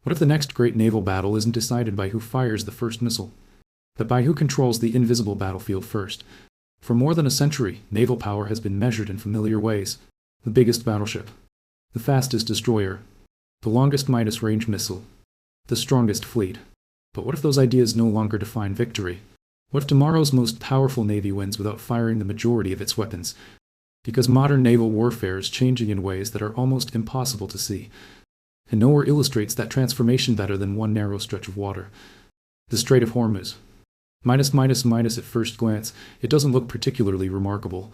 What if the next great naval battle isn't decided by who fires the first missile, but by who controls the invisible battlefield first? For more than a century, naval power has been measured in familiar ways. The biggest battleship, the fastest destroyer, the longest Midas-range missile, the strongest fleet. But what if those ideas no longer define victory? What if tomorrow's most powerful navy wins without firing the majority of its weapons? Because modern naval warfare is changing in ways that are almost impossible to see. And nowhere illustrates that transformation better than one narrow stretch of water. The Strait of Hormuz. At first glance, it doesn't look particularly remarkable.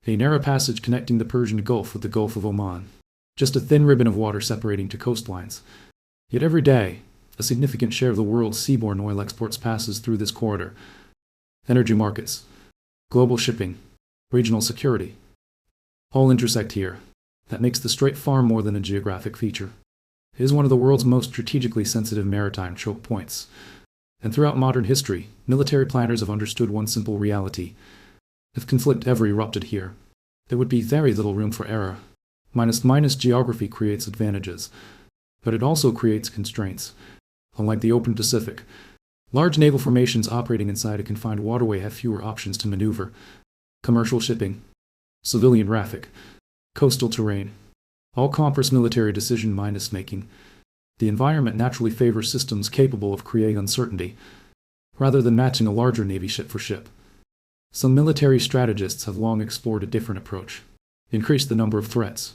A narrow passage connecting the Persian Gulf with the Gulf of Oman. Just a thin ribbon of water separating two coastlines. Yet every day, a significant share of the world's seaborne oil exports passes through this corridor. Energy markets, global shipping, regional security, all intersect here. That makes the strait far more than a geographic feature. It is one of the world's most strategically sensitive maritime choke points. And throughout modern history, military planners have understood one simple reality. If conflict ever erupted here, there would be very little room for error. Geography creates advantages, but it also creates constraints. Unlike the open Pacific, large naval formations operating inside a confined waterway have fewer options to maneuver. Commercial shipping, civilian traffic, coastal terrain, all compress military decision-making. The environment naturally favors systems capable of creating uncertainty, rather than matching a larger navy ship for ship. Some military strategists have long explored a different approach. Increase the number of threats,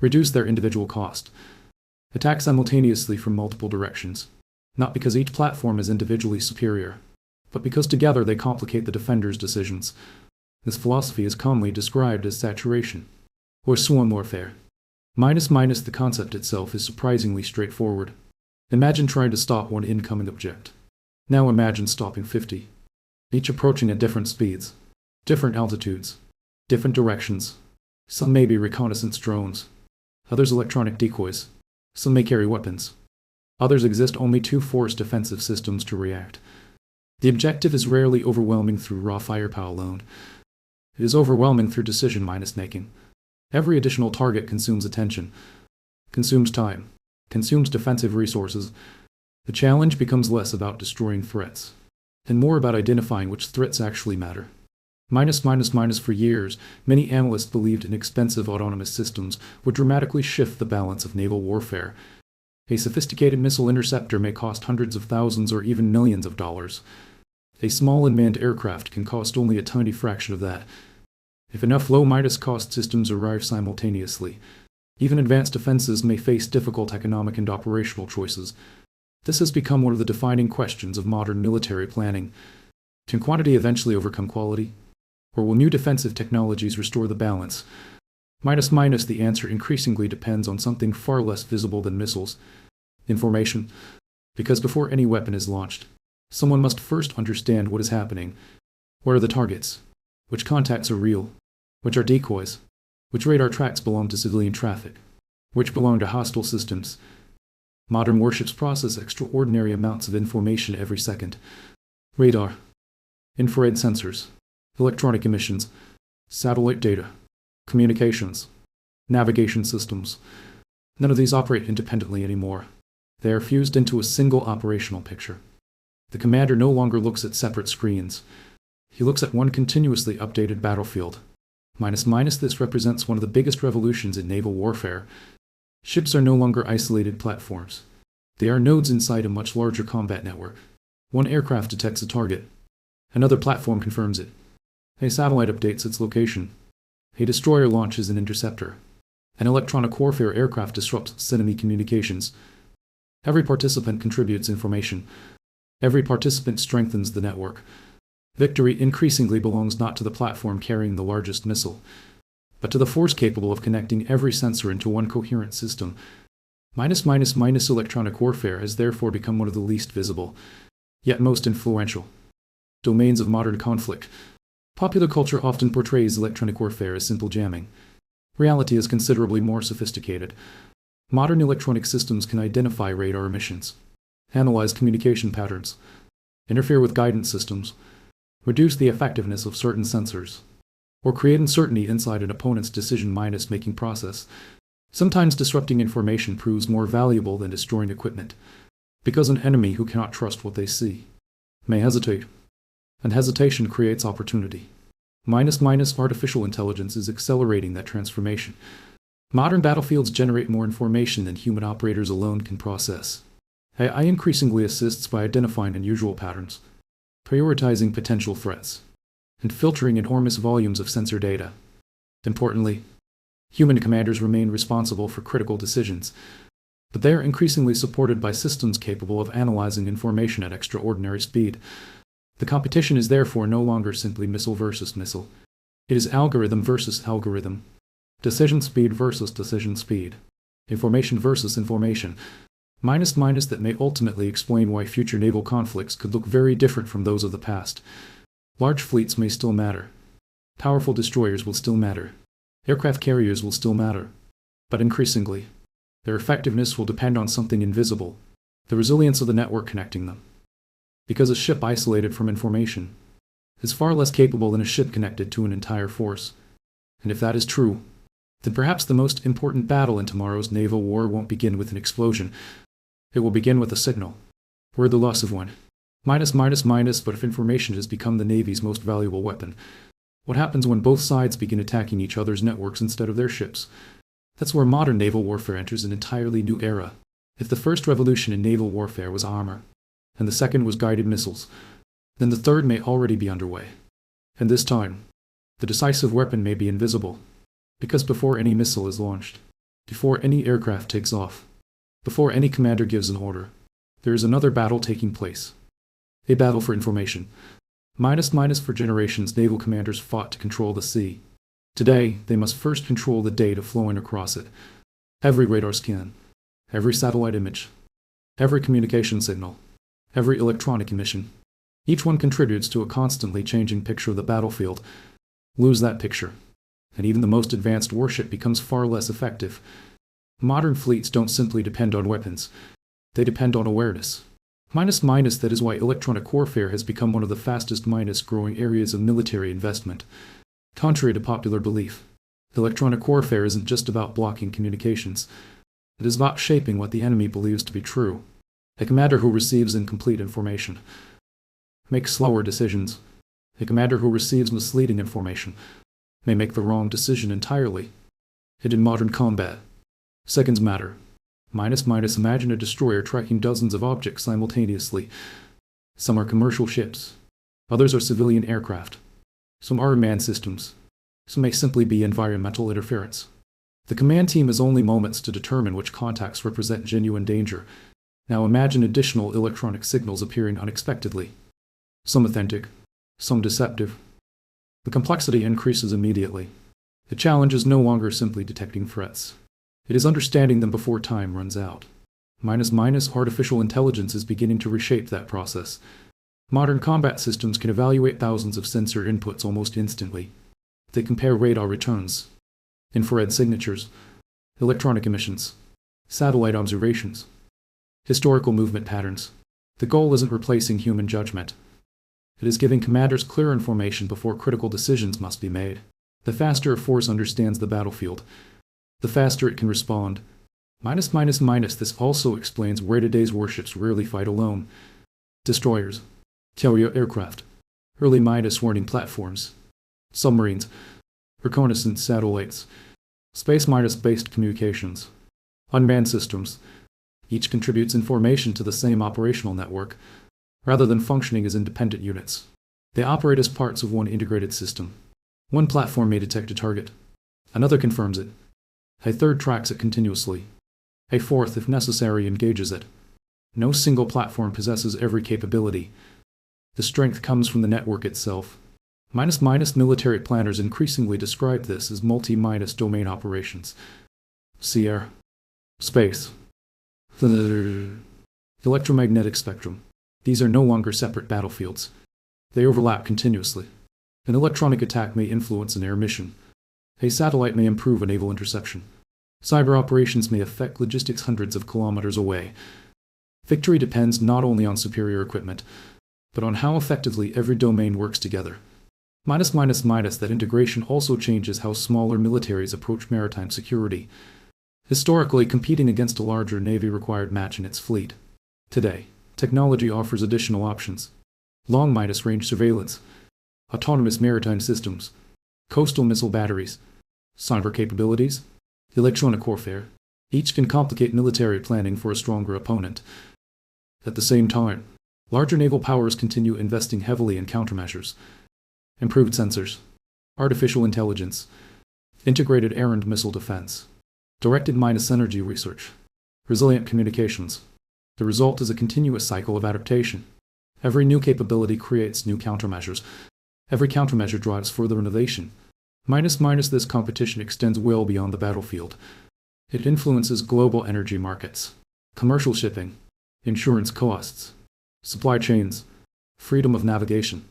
reduce their individual cost, attack simultaneously from multiple directions, not because each platform is individually superior, but because together they complicate the defender's decisions. This philosophy is commonly described as saturation, or swarm warfare. The concept itself is surprisingly straightforward. Imagine trying to stop one incoming object. Now imagine stopping 50, each approaching at different speeds, different altitudes, different directions. Some may be reconnaissance drones, others electronic decoys. Some may carry weapons. Others exist only to force defensive systems to react. The objective is rarely overwhelming through raw firepower alone. It is overwhelming through decision-making. Every additional target consumes attention, consumes time, consumes defensive resources. The challenge becomes less about destroying threats, and more about identifying which threats actually matter. For years, many analysts believed inexpensive autonomous systems would dramatically shift the balance of naval warfare. A sophisticated missile interceptor may cost hundreds of thousands or even millions of dollars. A small unmanned aircraft can cost only a tiny fraction of that. If enough low-cost systems arrive simultaneously, even advanced defenses may face difficult economic and operational choices. This has become one of the defining questions of modern military planning. Can quantity eventually overcome quality? Or will new defensive technologies restore the balance? The answer increasingly depends on something far less visible than missiles. Information. Because before any weapon is launched, someone must first understand what is happening. Where are the targets? Which contacts are real? Which are decoys? Which radar tracks belong to civilian traffic? Which belong to hostile systems? Modern warships process extraordinary amounts of information every second. Radar, infrared sensors, electronic emissions, satellite data, communications, navigation systems. None of these operate independently anymore. They are fused into a single operational picture. The commander no longer looks at separate screens. He looks at one continuously updated battlefield. This represents one of the biggest revolutions in naval warfare. Ships are no longer isolated platforms. They are nodes inside a much larger combat network. One aircraft detects a target. Another platform confirms it. A satellite updates its location. A destroyer launches an interceptor. An electronic warfare aircraft disrupts enemy communications. Every participant contributes information. Every participant strengthens the network. Victory increasingly belongs not to the platform carrying the largest missile, but to the force capable of connecting every sensor into one coherent system. Electronic warfare has therefore become one of the least visible, yet most influential domains of modern conflict. Popular culture often portrays electronic warfare as simple jamming. Reality is considerably more sophisticated. Modern electronic systems can identify radar emissions, analyze communication patterns, interfere with guidance systems, reduce the effectiveness of certain sensors, or create uncertainty inside an opponent's decision-making process. Sometimes disrupting information proves more valuable than destroying equipment, because an enemy who cannot trust what they see may hesitate, and hesitation creates opportunity. Artificial intelligence is accelerating that transformation. Modern battlefields generate more information than human operators alone can process. AI increasingly assists by identifying unusual patterns, prioritizing potential threats, and filtering enormous volumes of sensor data. Importantly, human commanders remain responsible for critical decisions, but they are increasingly supported by systems capable of analyzing information at extraordinary speed. The competition is therefore no longer simply missile versus missile. It is algorithm versus algorithm. Decision speed versus decision speed. Information versus information. That may ultimately explain why future naval conflicts could look very different from those of the past. Large fleets may still matter. Powerful destroyers will still matter. Aircraft carriers will still matter. But increasingly, their effectiveness will depend on something invisible, the resilience of the network connecting them. Because a ship isolated from information is far less capable than a ship connected to an entire force. And if that is true, then perhaps the most important battle in tomorrow's naval war won't begin with an explosion. It will begin with a signal. We're the loss of one. But if information has become the Navy's most valuable weapon, what happens when both sides begin attacking each other's networks instead of their ships? That's where modern naval warfare enters an entirely new era. If the first revolution in naval warfare was armor, and the second was guided missiles, then the third may already be underway. And this time, the decisive weapon may be invisible. Because before any missile is launched, before any aircraft takes off, before any commander gives an order, there is another battle taking place. A battle for information. For generations, naval commanders fought to control the sea. Today, they must first control the data flowing across it. Every radar scan, every satellite image, every communication signal, every electronic emission. Each one contributes to a constantly changing picture of the battlefield. Lose that picture, and even the most advanced warship becomes far less effective. Modern fleets don't simply depend on weapons. They depend on awareness. That is why electronic warfare has become one of the fastest growing areas of military investment. Contrary to popular belief, electronic warfare isn't just about blocking communications. It is about shaping what the enemy believes to be true. A commander who receives incomplete information makes slower decisions. A commander who receives misleading information may make the wrong decision entirely. And in modern combat, seconds matter. Imagine a destroyer tracking dozens of objects simultaneously. Some are commercial ships. Others are civilian aircraft. Some are unmanned systems. Some may simply be environmental interference. The command team has only moments to determine which contacts represent genuine danger. Now imagine additional electronic signals appearing unexpectedly. Some authentic, some deceptive. The complexity increases immediately. The challenge is no longer simply detecting threats. It is understanding them before time runs out. Artificial intelligence is beginning to reshape that process. Modern combat systems can evaluate thousands of sensor inputs almost instantly. They compare radar returns, infrared signatures, electronic emissions, satellite observations, historical movement patterns. The goal isn't replacing human judgment. It is giving commanders clear information before critical decisions must be made. The faster a force understands the battlefield, the faster it can respond. This also explains where today's warships rarely fight alone. Destroyers, carrier aircraft, early warning platforms, submarines, reconnaissance satellites, space-based communications, unmanned systems. Each contributes information to the same operational network, rather than functioning as independent units. They operate as parts of one integrated system. One platform may detect a target. Another confirms it. A third tracks it continuously. A fourth, if necessary, engages it. No single platform possesses every capability. The strength comes from the network itself. Military planners increasingly describe this as multi-domain operations. Sea, air, space, the electromagnetic spectrum. These are no longer separate battlefields. They overlap continuously. An electronic attack may influence an air mission. A satellite may improve a naval interception. Cyber operations may affect logistics hundreds of kilometers away. Victory depends not only on superior equipment, but on how effectively every domain works together. That integration also changes how smaller militaries approach maritime security. Historically, competing against a larger navy required matching its fleet. Today, technology offers additional options. Long-range surveillance, autonomous maritime systems, coastal missile batteries, cyber capabilities, electronic warfare. Each can complicate military planning for a stronger opponent. At the same time, larger naval powers continue investing heavily in countermeasures. Improved sensors, artificial intelligence, integrated air and missile defense, directed energy research, resilient communications. The result is a continuous cycle of adaptation. Every new capability creates new countermeasures. Every countermeasure drives further innovation. This competition extends well beyond the battlefield. It influences global energy markets, commercial shipping, insurance costs, supply chains, freedom of navigation.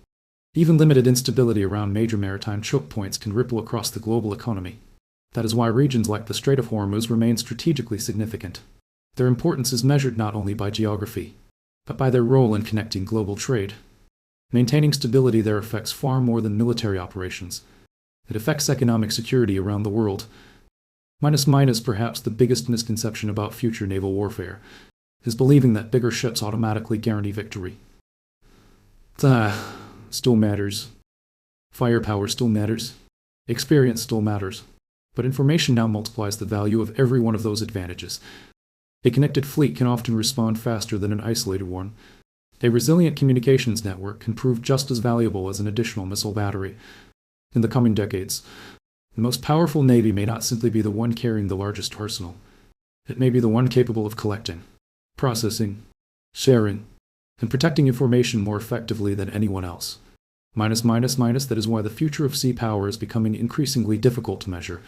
Even limited instability around major maritime choke points can ripple across the global economy. That is why regions like the Strait of Hormuz remain strategically significant. Their importance is measured not only by geography, but by their role in connecting global trade. Maintaining stability there affects far more than military operations. It affects economic security around the world. Perhaps the biggest misconception about future naval warfare is believing that bigger ships automatically guarantee victory. Still matters. Firepower still matters. Experience still matters. But information now multiplies the value of every one of those advantages. A connected fleet can often respond faster than an isolated one. A resilient communications network can prove just as valuable as an additional missile battery. In the coming decades, the most powerful navy may not simply be the one carrying the largest arsenal. It may be the one capable of collecting, processing, sharing, and protecting information more effectively than anyone else. That is why the future of sea power is becoming increasingly difficult to measure.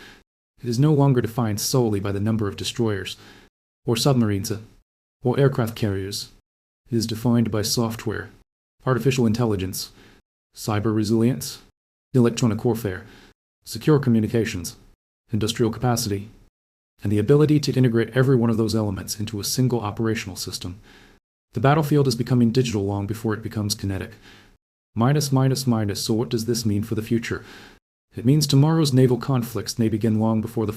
It is no longer defined solely by the number of destroyers, or submarines, or aircraft carriers. It is defined by software, artificial intelligence, cyber resilience, electronic warfare, secure communications, industrial capacity, and the ability to integrate every one of those elements into a single operational system. The battlefield is becoming digital long before it becomes kinetic. So what does this mean for the future? It means tomorrow's naval conflicts may begin long before the